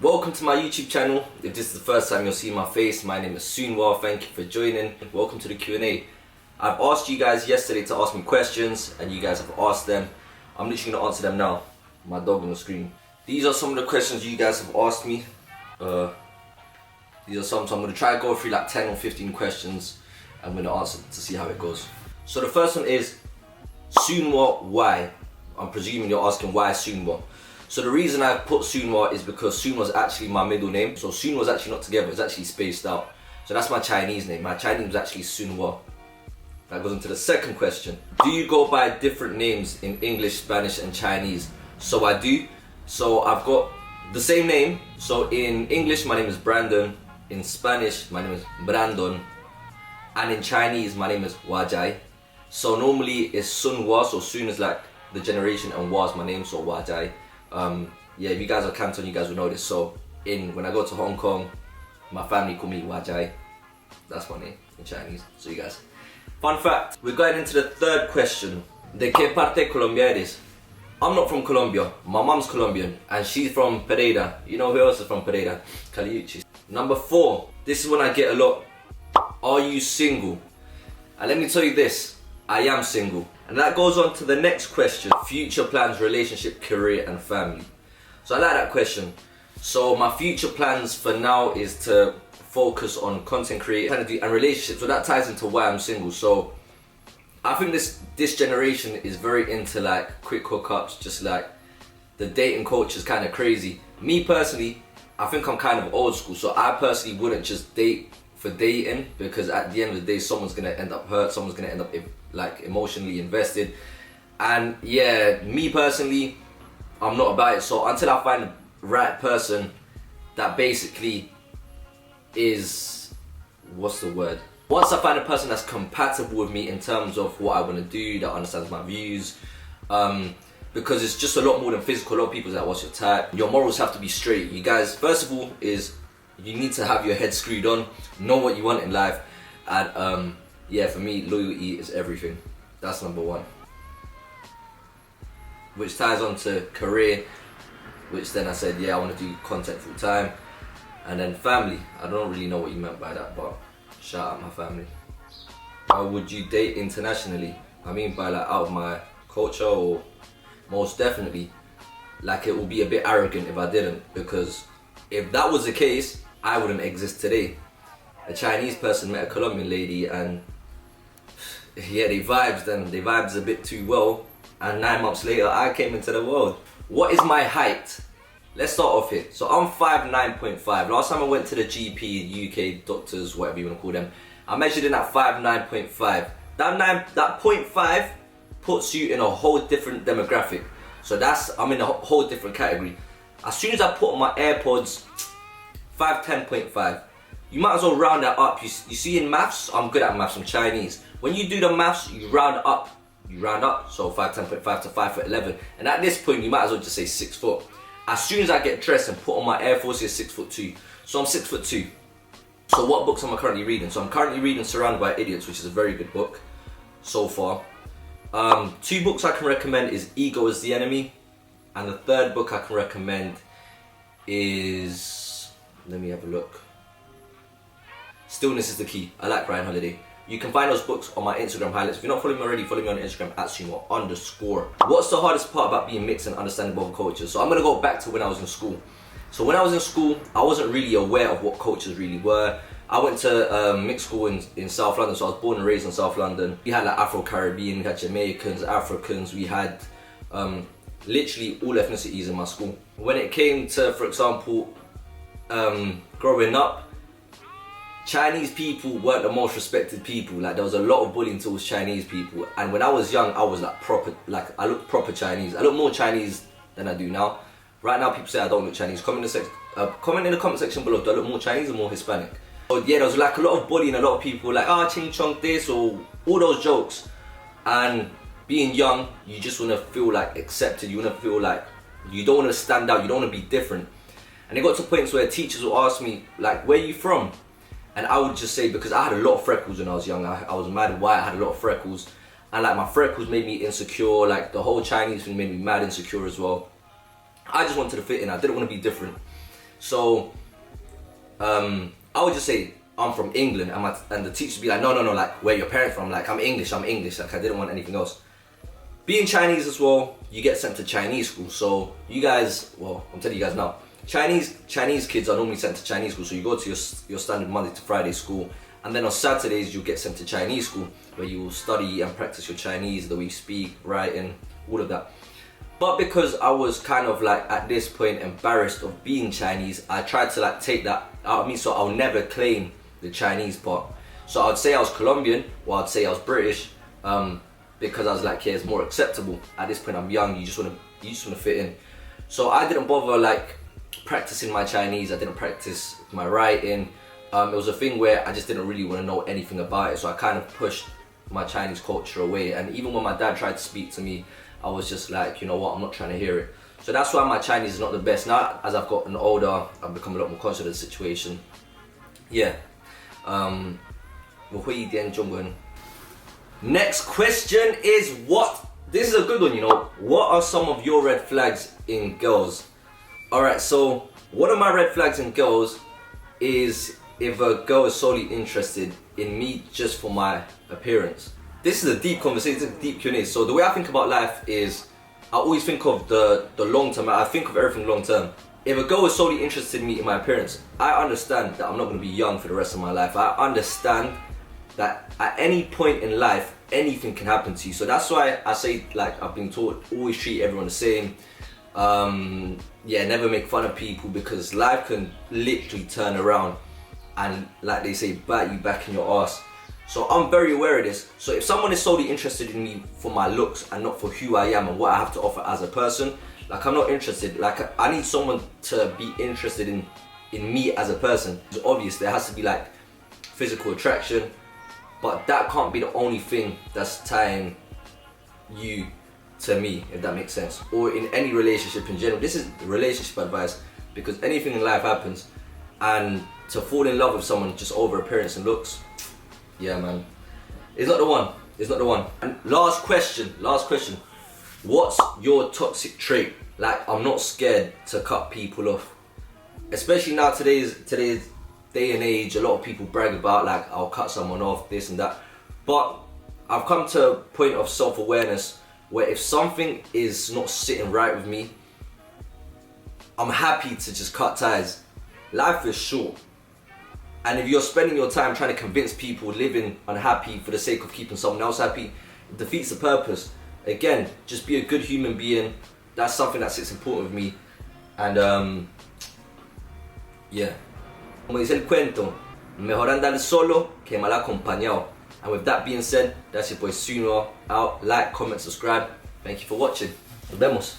Welcome to my YouTube channel. If this is the first time you'll see my face, my name is Soonwa. Thank you for joining. Welcome to the Q&A. I've asked you guys yesterday to ask me questions and you guys have asked them. I'm literally going to answer them now. My dog on the screen. These are some of the questions you guys have asked me. These are some, so I'm going to try to go through like 10 or 15 questions. I'm going to answer to see how it goes. So the first one is, Soonwa, why? I'm presuming you're asking why Soonwa. So the reason I put Soonwa is because Soonwa is actually my middle name. So Soonwa is actually not together, it's actually spaced out. So that's my Chinese name. My Chinese name is actually Soonwa. That goes into the second question. Do you go by different names in English, Spanish and Chinese? So I do. So I've got the same name. So in English my name is Brandon. In Spanish my name is Brandon. And in Chinese my name is Wajai. So normally it's Soonwa, so Soon is like the generation and Wa is my name, so Wajai. Yeah, if you guys are Canton, you guys will know this. So when I go to Hong Kong, my family call me Wajai. That's my name in Chinese. So you guys. Fun fact, we're going into the third question. ¿De qué parte Colombia eres? I'm not from Colombia. My mom's Colombian and she's from Pereira. You know who else is from Pereira? Caliuchis. Number 4. This is one I get a lot. Are you single? And let me tell you this. I am single. And that goes on to the next question. Future plans, relationship, career and family. So I like that question. So my future plans for now is to focus on content creating and relationships. So that ties into why I'm single. So I think this generation is very into like quick hookups, just like the dating culture is kind of crazy. Me personally, I think I'm kind of old school. So I personally wouldn't just date for dating, because at the end of the day someone's gonna end up hurt, someone's gonna end up like emotionally invested. And yeah, me personally, I'm not about it. So until I find the right person that basically is, what's the word? Once I find a person that's compatible with me in terms of what I want to do, that understands my views, because it's just a lot more than physical. A lot of people say, what's your type? Your morals have to be straight. You guys, first of all, is you need to have your head screwed on, know what you want in life, and yeah, for me, loyalty is everything. That's number 1. Which ties on to career, which then I said, yeah, I want to do content full time. And then family, I don't really know what you meant by that, but shout out my family. How would you date internationally? I mean by like out of my culture, or most definitely. Like it would be a bit arrogant if I didn't, because if that was the case, I wouldn't exist today. A Chinese person met a Colombian lady and yeah, they vibed a bit too well, and 9 months later I came into the world. What is my height? Let's start off here. So I'm 5'9.5". Last time I went to the GP, UK doctors, whatever you want to call them, I measured in at 5'9.5". That 0.5 puts you in a whole different demographic. So I'm in a whole different category. As soon as I put on my AirPods, 5'10.5". You might as well round that up. You see, in maths, I'm good at maths, I'm Chinese. When you do the maths, you round up. So 5'10.5 to 5'11". And at this point, you might as well just say 6 foot. As soon as I get dressed and put on my Air Forces, 6'2". So I'm 6'2". So what books am I currently reading? So I'm currently reading Surrounded by Idiots, which is a very good book so far. 2 books I can recommend is Ego is the Enemy. And the third book I can recommend is, let me have a look. Stillness is the Key. I like Ryan Holiday. You can find those books on my Instagram highlights. If you're not following me already, follow me on Instagram at Soonwa_. What's the hardest part about being mixed and understanding both cultures? So I'm gonna go back to when I was in school. So when I was in school, I wasn't really aware of what cultures really were. I went to mixed school in South London, so I was born and raised in South London. We had like Afro-Caribbean, we had Jamaicans, Africans, we had literally all ethnicities in my school. When it came to, for example, growing up, Chinese people weren't the most respected people. Like there was a lot of bullying towards Chinese people. And when I was young, I was like proper, like I looked proper Chinese. I look more Chinese than I do now. Right now people say I don't look Chinese. Comment in the comment section below, do I look more Chinese or more Hispanic? So yeah, there was like a lot of bullying, a lot of people like, ching chong this, or all those jokes. And being young, you just want to feel like accepted. You want to feel like, you don't want to stand out, you don't want to be different. And it got to points where teachers would ask me like, where are you from? And I would just say, because I had a lot of freckles when I was young, I was mad why I had a lot of freckles. And like my freckles made me insecure, like the whole Chinese thing made me mad insecure as well. I just wanted to fit in, I didn't want to be different. So I would just say I'm from England, and the teacher would be like, no, like, where your parents from? Like, I'm English, like, I didn't want anything else. Being Chinese as well, you get sent to Chinese school. So you guys, well, I'm telling you guys now, Chinese kids are normally sent to Chinese school. So you go to your standard Monday to Friday school, and then on Saturdays you get sent to Chinese school, where you will study and practice your Chinese, the way you speak, writing, all of that. But because I was kind of like at this point embarrassed of being Chinese, I tried to like take that out of me, so I'll never claim the Chinese part. So I'd say I was Colombian, or I'd say I was British, because I was like, yeah, it's more acceptable. At this point I'm young, you just wanna fit in. So I didn't bother like practicing my Chinese, I didn't practice my writing. It was a thing where I just didn't really want to know anything about it, so I kind of pushed my Chinese culture away. And even when my dad tried to speak to me, I was just like, you know what, I'm not trying to hear it. So that's why my Chinese is not the best. Now, as I've gotten older, I've become a lot more conscious of the situation. Yeah. Next question is what? This is a good one, you know. What are some of your red flags in girls? Alright, so one of my red flags in girls is if a girl is solely interested in me just for my appearance. This is a deep conversation, it's a deep Q&A. So the way I think about life is, I always think of the long term. I think of everything long term. If a girl is solely interested in me in my appearance, I understand that I'm not going to be young for the rest of my life. I understand that at any point in life, anything can happen to you. So that's why I say, like I've been taught, always treat everyone the same. Yeah, never make fun of people, because life can literally turn around and, like they say, bite you back in your ass. So I'm very aware of this. So if someone is solely interested in me for my looks and not for who I am and what I have to offer as a person, like, I'm not interested. Like, I need someone to be interested in me as a person. It's obvious there has to be like physical attraction, but that can't be the only thing that's tying you to me, if that makes sense. Or in any relationship in general. This is relationship advice, because anything in life happens, and to fall in love with someone just over appearance and looks, yeah man, it's not the one. It's not the one. And last question. What's your toxic trait? Like, I'm not scared to cut people off. Especially now, today's day and age, a lot of people brag about like, I'll cut someone off, this and that. But I've come to a point of self-awareness where if something is not sitting right with me, I'm happy to just cut ties. Life is short. And if you're spending your time trying to convince people living unhappy for the sake of keeping someone else happy, it defeats the purpose. Again, just be a good human being. That's something that sits important with me. And yeah. Como dice el cuento, mejor andar solo que mal acompañado. And with that being said, that's your boy Soonwa out. Like, comment, subscribe. Thank you for watching. Nos vemos.